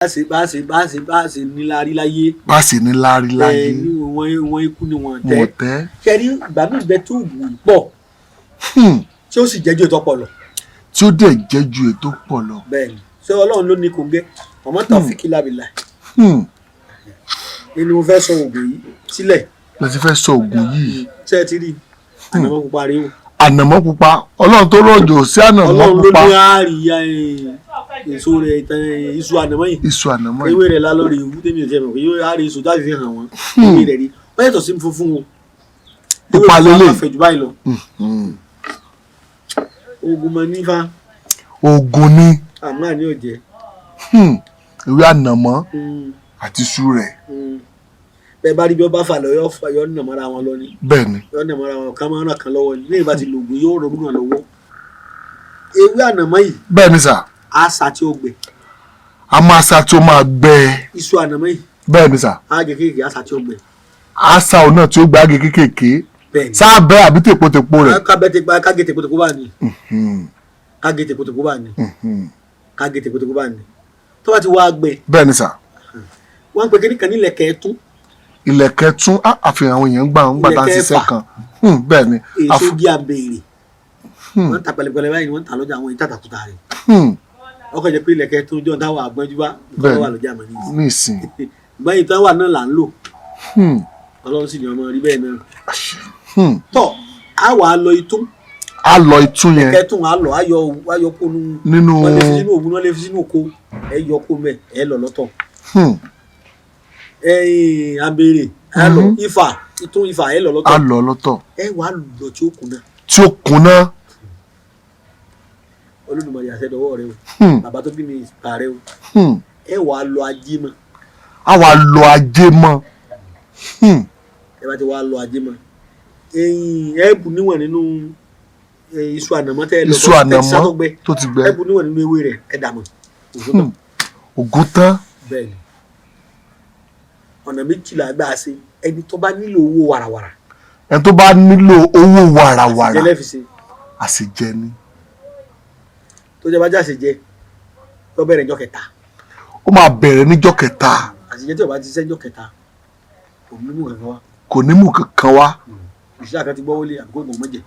bá ṣe níláárí láyé. bá ṣe níláárí láyé. wọ́n ikú ni wọ́n tẹ́. kẹ́rí ìgbà mi bẹ tó wù pọ̀. tí ó sì jẹ́jú ètò ọpọlọ. tí ó dẹ̀ jẹ́jú ètò ọpọlọ. bẹ́ẹ̀ni ṣé Ọlọ́run ló ní kò gẹ́ ọmọ Taofik lábìlà. ni mo fẹ́ sọ ògùn yìí sílẹ̀. mo ti fẹ́ sọ ògùn yìí. ṣé ẹ ti rí ànàmọ́ pupa rí o. ànàmọ́ pupa Ọlọ́run tó rọ̀jò sí ànàmọ́ pupa. Ọlọ́run ló ní àáríyá èso rẹ̀ iṣu ànàmọ́ yìí. iṣu ànàmọ́ yìí. ewé rẹ̀ lálọ́ rẹ̀ ìwú tẹ́mi ò jẹ́ mọ̀ pé yóò àárín iṣu jáde fi hàn wọ́n. ewé rẹ̀ rí wọ́n yàtọ̀ sí funfun o. pupa lélẹ̀. fẹ̀jú báyìí lọ. oògùn mọ nífa. oògùn ni. àmọ́ àní ò jẹ́. ewé ànàmọ́ àti iṣu rẹ̀. bẹ́ẹ̀ bá rí bí wọ́n bá fà lọ yọ ọ̀nà mọ́ra wọn lọ ni. bẹ́ẹ̀ni. yọ ọ̀nà mọ́ra wọn ká máa ràn kan lọ́wọ́ ni lẹ́yìn bá ti lo oògùn yóò rọ̀ múnà lọ́wọ́. ewé ànàmọ́ yìí. bẹ́ẹ̀ni sà. àṣà tí ó gbẹ. a máa ṣá tí ó máa gbẹ. iṣu ànàmọ́ yìí. bẹ́ẹ̀ni sà. àgè kéèké àṣà tí ó gbẹ. àṣà òun náà tí ó gbẹ àgè kéèké. bẹ́ẹ̀ni. sáà bẹ́ẹ̀ àbí tèpotèpo rẹ̀. kágé tèpotèpo bá ní. kágé tèpotèpo bá ní. kágé tèpotèpo bá ní. tó bá ti wá gbẹ. bẹ́ẹ̀ni sà. wọ́n ń pe kíní kan nílẹ̀ kẹ́ẹ̀tún. ilẹ̀kẹ̀ tún àfihàn àwọn èèyàn gbà ń gbàdá ṣiṣẹ́ kan bẹ́ẹ̀ ni. èso bí abèrè wọ́n ta pẹ̀lẹ́pẹ̀lẹ́ báyìí wọ́n ta lọ́jà àwọn ìtàtàkùtà rẹ̀ ọkọ̀ jẹ́ pé ilẹ̀kẹ̀ tún jọ táwọn àgbọ̀njú bá wà lọ́jà mọ́ ní ìsìn. ìgbọ́n ìtàn wà náà là ń lò Ọlọ́run sì ni ọmọ rí bẹ́ẹ̀ náà. tọ́ a wà á lọ itún. a lọ itún yẹn. ilẹ̀kẹ̀ tún a lọ ayọ̀ kó nínú. wọ́n lè fi sínú ògùn wọ́n lè fi sínú oko ẹ yọ kó mẹ́ ẹ lọ lọ́tọ̀. Abèrè ẹ lọ ifá ìtún ifá ẹ lọ lọ́tọ̀. a lọ lọ́tọ̀. ẹ wà á lọ tí ó kùnà. tí ó kùnà. Olódùmarè àṣẹdọwọ rẹ o bàbá tó bí mi pa rẹ o ẹ wà á lọ ajé mọ. a wà lọ ajé mọ. ẹ bá ti wà á lọ ajé mọ ẹ bù níwọ̀n nínú iṣu ànàmọ́ tẹ ẹ lọ iṣu ànàmọ́ tó ti gbẹ. ẹ bù níwọ̀n nínú ewé rẹ ẹ dàmọ ògùn tán. bẹ́ẹ̀ni ọ̀nà méjìlá gbà ṣe ẹni tó bá nílò owó wàràwàrà. ẹni tó bá nílò owó wàràwàrà. àṣejẹ lẹ́fi ṣe. àṣejẹ ni. tó jẹ́ bá jẹ́ àṣejẹ lọ bẹ̀rẹ̀ níjọ́ kẹta. ó máa bẹ̀rẹ̀ níjọ́ kẹta. àṣejẹ tí o bá ti ṣe níjọ́ kẹta kò ní mú kankan wá. kò ní mú kankan wá. òṣìṣẹ́ àkàtì gbọ́ wọlé àbíkó ìgbọ̀n mọ́jẹ̀.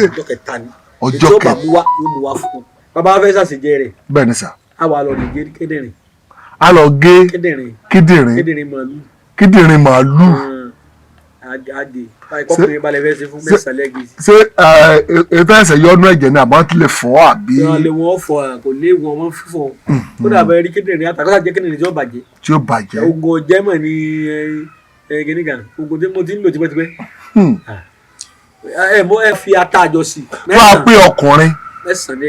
ọjọ́ kẹta ni. ọjọ́ kẹta. ètò ọba mú wá yóò mú wá fún un. bàbá wa fẹ́ ṣàṣejẹ rẹ̀. bẹ́ẹ̀ ni sà. a wà lọ lè gé kíndìnrín. a lọ gé kíndìnrín màálù. kíndìnrín màálù. àdè kọkùnrin balẹ̀ fẹ́ ṣe fún mẹ́sàn-án lẹ́gìsì. ṣé ètò ẹ̀sẹ̀ yọnu ẹ̀jẹ̀ ni àbá tilẹ̀ fọ́ àbí. lè wọ́n fọ kò lè wọ́n wọ́n fífọ́ ó dàbẹ̀ rí kíndìnrín àtàkọ́sà jẹ́ kíndìnrín tí ó bàjẹ́. tí ó bàjẹ́. oògùn ọ̀jẹ̀ mọ̀ ní gẹ́nìkan oògùn tí mo ti ń lò tipẹ́tipẹ́. ẹ fi ata àjọ sí. wọ́n á pé ọkùnrin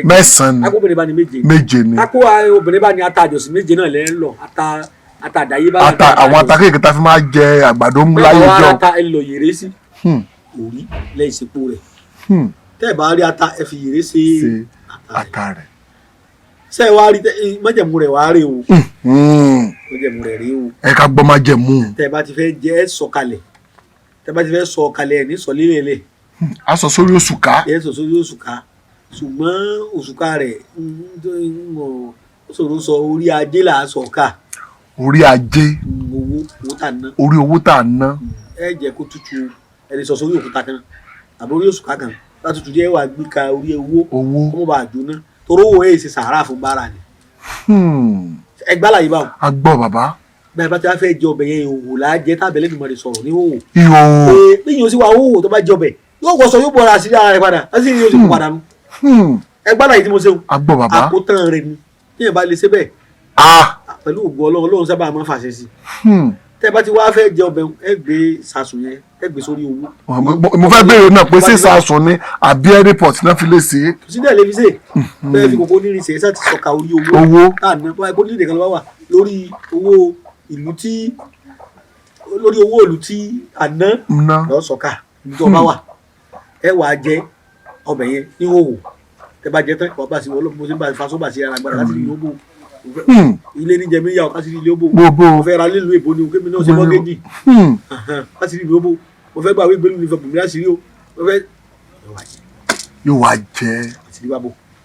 mẹ́sàn-án ni. akó obìnrin bá ní méje ni. akó obìnrin bá ní ata àjọsìn méje náà lẹ́ ń lọ ata àdáyébá. àwọn ata kéèké tá a fi máa jẹ àgbàdo láyé jọ. bẹ́ẹ̀ ata ẹ lọ yèrè sí. orí lẹ́yìn ìsìnkú rẹ̀. tẹ́ ẹ bá rí ata ẹ fi yèrè sí ata rẹ̀. ṣé ẹ wá rí májẹ̀mú rẹ̀ wá rí o. májẹ̀mú rẹ̀ rí o. ẹ ká gbọ́ májẹ̀mú. tẹ́ ẹ bá ti fẹ́ jẹ́ ẹ sọ̀kalẹ̀ tẹ́ ẹ bá ti fẹ́ sọ̀kalẹ̀ ẹ̀ ní sọ̀lélẹ̀lẹ̀. a sọ sórí òṣùká. ẹ sọ sórí òṣùká ṣùgbọ́n òṣùká rẹ̀ sọ̀rọ̀ sọ orí ajé là á sọ ká. orí ajé. owó tà ná. orí owó tà ná. ẹ jẹ́ kó tutù ẹni sọ sórí òkúta kan àbí orí òṣùká kan látutù jẹ́ wà gbé ka orí owó kó mọ̀ bá jóná torí owó ẹ̀ ṣe sàárà fún bára ni. ẹ gbá láyé báwọn. a gbọ́ bàbá. bẹ́ẹ̀ bá ti wá fẹ́ jẹ ọbẹ̀ yẹn ìhòòhò láàjẹ́ tábẹ́lẹ́ nìmọ̀ rẹ̀ sọ̀rọ̀ ní ìhòòhò. ìhòòhò. pé yín o sì wá ìhòòhò tó bá jẹ ọbẹ̀ yóò wọṣọ yóò bọ̀ra àṣírí ara rẹ̀ padà àṣírí yóò sì kó padà nù. ẹgbẹ́ àlàyé tí mo ṣe o. a gbọ́ bàbá. àkótán rẹ̀ ni yíyan bá lè ṣe bẹ́ẹ̀. pẹ̀lú ògùn Ọlọ́run sábà máa ń fàṣẹ sí. tẹ́ bá ti wá fẹ́ jẹ ọbẹ̀ ẹ gbé sàṣùn yẹn ẹ gbé sórí owó. mo fẹ́ béèrè náà pé ṣé sàṣùn ni àbí airport náà fi lè ṣe é. kò sí dẹ̀ lè fi ṣe bẹ́ẹ̀ fi kòkó nírin ṣe é sáà ti sọ̀ka orí owó. káàná báyìí kó nílé kan ló wà lórí owó ìlú tí àná lọ sọ̀ka ìlú tó bá wà ẹ wàá jẹ ọbẹ̀ yẹn ní òwò tẹ bá jẹ tán wàá bá sí wọlé mo ti bá faso bá sí ara gbára láti rí owó ilé níjẹ mi yà ọ láti rí ilé owó mo fẹ́ ra lílo èbó ni o kémi náà ṣe mọ́gẹ́jì láti rí ilé owó mo fẹ́ gbà wí gbẹ́lú ní fẹ́ bùnmí láti rí o mo fẹ́ yóò wá jẹ.